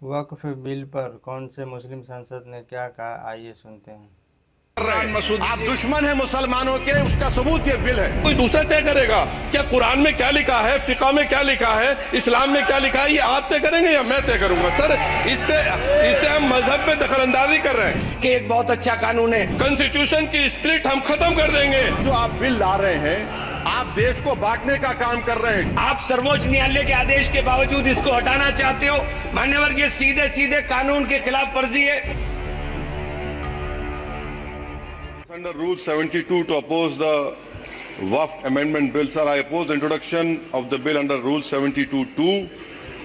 वक्फ bill पर कौन से मुस्लिम सांसद ने क्या कहा, आइए सुनते हैं। मसूद, आप दुश्मन हैं मुसलमानों के, उसका सबूत ये बिल है। कोई दूसरा तय करेगा क्या कुरान में क्या लिखा है, फिका में क्या लिखा है, इस्लाम में क्या लिखा है? ये आप तय करेंगे या मैं तय करूंगा? सर, इससे हम मजहब में दखलंदाजी कर रहे हैं कि एक बहुत अच्छा कानून है, कॉन्स्टिट्यूशन की स्प्लिट हम खत्म कर देंगे। जो आप बिल ला रहे हैं, आप देश को बांटने का काम कर रहे हैं। आप सर्वोच्च न्यायालय के आदेश के बावजूद इसको हटाना चाहते हो। मान्यवर, ये सीधे सीधे कानून के खिलाफ वर्जी है। Under Rule 72 to oppose the WAF amendment bill, sir, I oppose the introduction of the bill under Rule 72(2)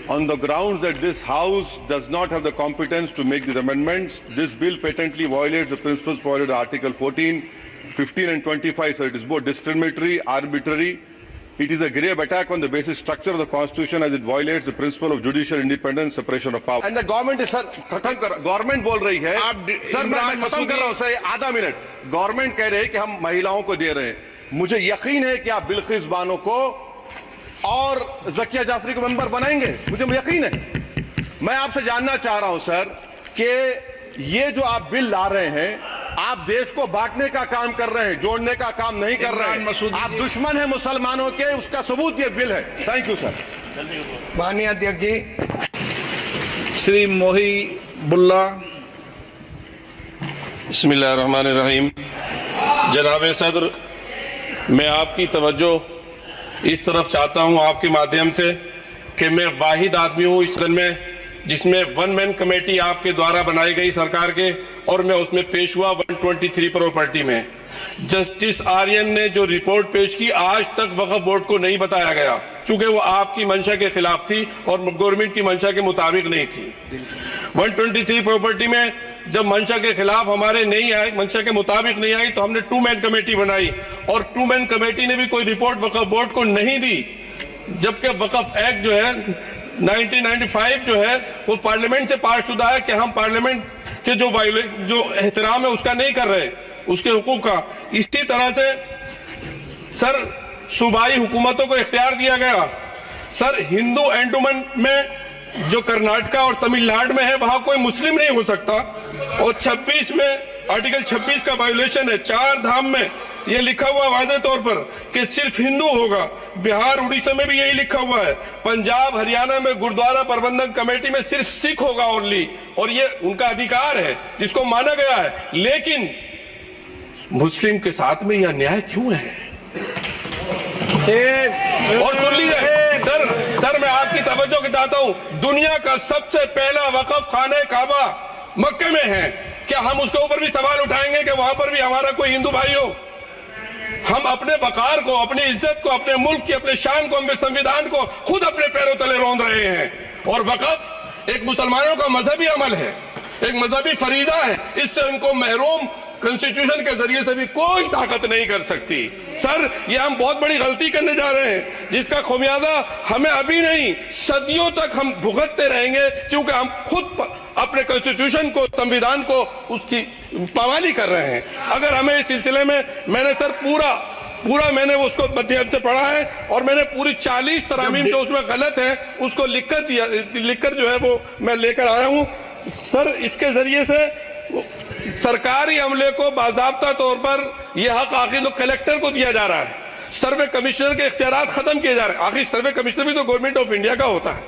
on the grounds that this House does not have the competence to make these amendments. This bill patently violates the principles provided in Article 14, 15 and 25, sir. It is both discriminatory, arbitrary. It is a grave attack on the basic structure of the Constitution as it violates the principle of judicial independence, separation of power. And the government is, sir, खत्म कर, government बोल रही है, sir मैं खत्म कर रहा हूं सर, आधा मिनट। गवर्नमेंट कह रहे हैं कि हम महिलाओं को दे रहे हैं। मुझे यकीन है कि आप बिल्किस बानो को और जकिया जाफरी को मेंबर बनाएंगे, मुझे यकीन है। मैं आपसे जानना चाह रहा हूं सर कि ये जो आप बिल ला रहे हैं, आप देश को बांटने का काम कर रहे हैं, जोड़ने का काम नहीं कर रहे हैं। आप दुश्मन हैं मुसलमानों के, उसका सबूत ये बिल है। Thank you sir. माननीय अध्यक्ष जी, श्री मोहिबुल्ला। बिस्मिल्लाहिर्रहमानिर्रहीम। जनाब सदर, मैं आपकी तवज्जो इस तरफ चाहता हूं आपके माध्यम से कि मैं वाहिद आदमी हूं इस सदन में जिसमें वन मैन कमेटी आपके द्वारा बनाई गई सरकार के, और मैं उसमें पेश हुआ 123 प्रॉपर्टी में। जस्टिस आर्यन ने जो रिपोर्ट पेश की, आज तक वक्फ बोर्ड को नहीं बताया गया, चूंकि वो आपकी मंशा के खिलाफ थी और गवर्नमेंट की मंशा के मुताबिक नहीं थी। 123 प्रॉपर्टी में जब मंशा के खिलाफ हमारे नहीं आई, मंशा के मुताबिक नहीं आई, तो हमने 2 मैन कमेटी बनाई, और 2 मैन कमेटी ने भी कोई रिपोर्ट वक्फ बोर्ड को नहीं दी। जबकि वक्फ एक्ट जो है 1995 जो है वो पार्लियामेंट से पास शुदा है कि हम पार्लियामेंट के जो एहतराम है उसका नहीं कर रहे, उसके हुकूक का। इसी तरह से सर, सूबाई हुकूमतों को इख्तियार दिया गया। सर, हिंदू एंडोमेंट में जो कर्नाटका और तमिलनाडु में है, वहां कोई मुस्लिम नहीं हो सकता, और 26 में आर्टिकल 26 का वायोलेशन है। 4 धाम में ये लिखा हुआ वाज़े तौर पर कि सिर्फ हिंदू होगा। बिहार उड़ीसा में भी यही लिखा हुआ है। पंजाब हरियाणा में गुरुद्वारा प्रबंधक कमेटी में सिर्फ सिख होगा ओनली, और ये उनका अधिकार है जिसको माना गया है। लेकिन मुस्लिम के साथ में यह अन्याय क्यों है? और सुन लीजिए सर, मैं आपकी तवज्जो के चाहता हूं, दुनिया का सबसे पहला वक्फ खाने काबा मक्के में है। क्या हम उसके ऊपर भी सवाल उठाएंगे कि वहां पर भी हमारा कोई हिंदू भाई हो? हम अपने वकार को, अपनी इज्जत को, अपने मुल्क की, अपने शान को, अपने संविधान को खुद अपने पैरों तले रौंद रहे हैं। और वक्फ एक मुसलमानों का मजहबी अमल है, एक मजहबी फरीजा है। इससे उनको महरूम कॉन्स्टिट्यूशन के जरिए से भी कोई ताकत नहीं कर सकती। सर, ये हम बहुत बड़ी गलती करने जा रहे हैं, जिसका खुमियाजा हमें अभी नहीं, सदियों तक हम भुगतते रहेंगे, क्योंकि हम खुद अपने कॉन्स्टिट्यूशन को, संविधान को, उसकी पामाली कर रहे हैं। अगर हमें इस सिलसिले में, मैंने सर पूरा मैंने उसको मध्यम से पढ़ा है, और मैंने पूरी 40 तरामीम जो उसमें गलत है उसको लिखकर जो है वो मैं लेकर आया हूं। सर, इसके जरिए से सरकारी अमले को बाज़ाब्ता तौर पर यह हक आखिर कलेक्टर को दिया जा रहा है। सर्वे कमिश्नर के इख्तियारात खत्म किए जा रहे हैं। आखिर सर्वे कमिश्नर भी तो गवर्नमेंट ऑफ इंडिया का होता है।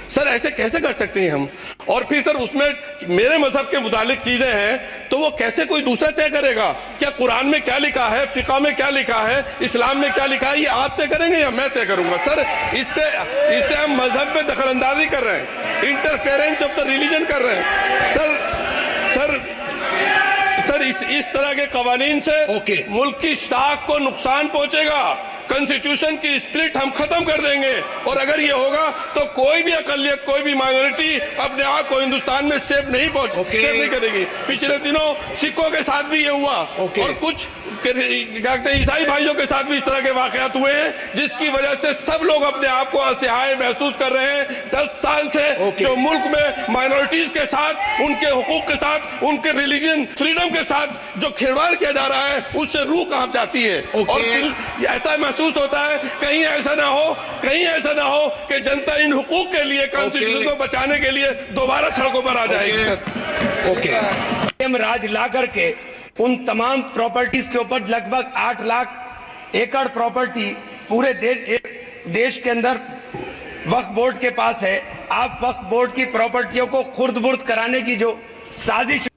सर, ऐसे कैसे कर सकते हैं हम? और फिर सर, उसमें मेरे मजहब के मुतालिक चीजें हैं, तो वो कैसे कोई दूसरा तय करेगा? क्या कुरान में क्या लिखा है, फिका में क्या लिखा है, इस्लाम में क्या लिखा है? ये आप तय करेंगे या मैं तय करूंगा? सर, इससे हम मजहब में दखलंदाजी कर रहे हैं, इंटरफेरेंस ऑफ द रिलीजन कर रहे हैं। सर, इस तरह के कवानीन से मुल्क की शाख को नुकसान पहुंचेगा। कॉन्स्टिट्यूशन की स्प्लिट हम खत्म कर देंगे, और अगर ये होगा तो कोई भी अकलियत, कोई भी माइनॉरिटी अपने आप को हिंदुस्तान में सेफ नहीं करेगी। पिछले दिनों सिखों के साथ भी ये हुआ, और कुछ ईसाई भाइयों के साथ भी इस तरह के वाकयात हुए हैं, जिसकी वजह से सब लोग अपने आप को असहाय महसूस कर रहे हैं। 10 साल से जो मुल्क में माइनॉरिटीज के साथ, उनके हुकूक के साथ, उनके रिलीजन फ्रीडम के साथ जो खिलवाड़ किया जा रहा है, उससे रूह कांप जाती है। और ऐसा महसूस होता है कहीं ऐसा ना हो कि जनता इन हुकूक के लिए कॉन्स्टिट्यूशन को बचाने के लिए दोबारा सड़कों पर आ जाएगी। ओके, राज ला करके उन तमाम प्रॉपर्टीज के ऊपर लगभग 8 लाख एकड़ प्रॉपर्टी पूरे देश के अंदर वक्फ बोर्ड के पास है। आप वक्फ बोर्ड की प्रॉपर्टियों को खुर्द बुर्द कराने की जो साजिश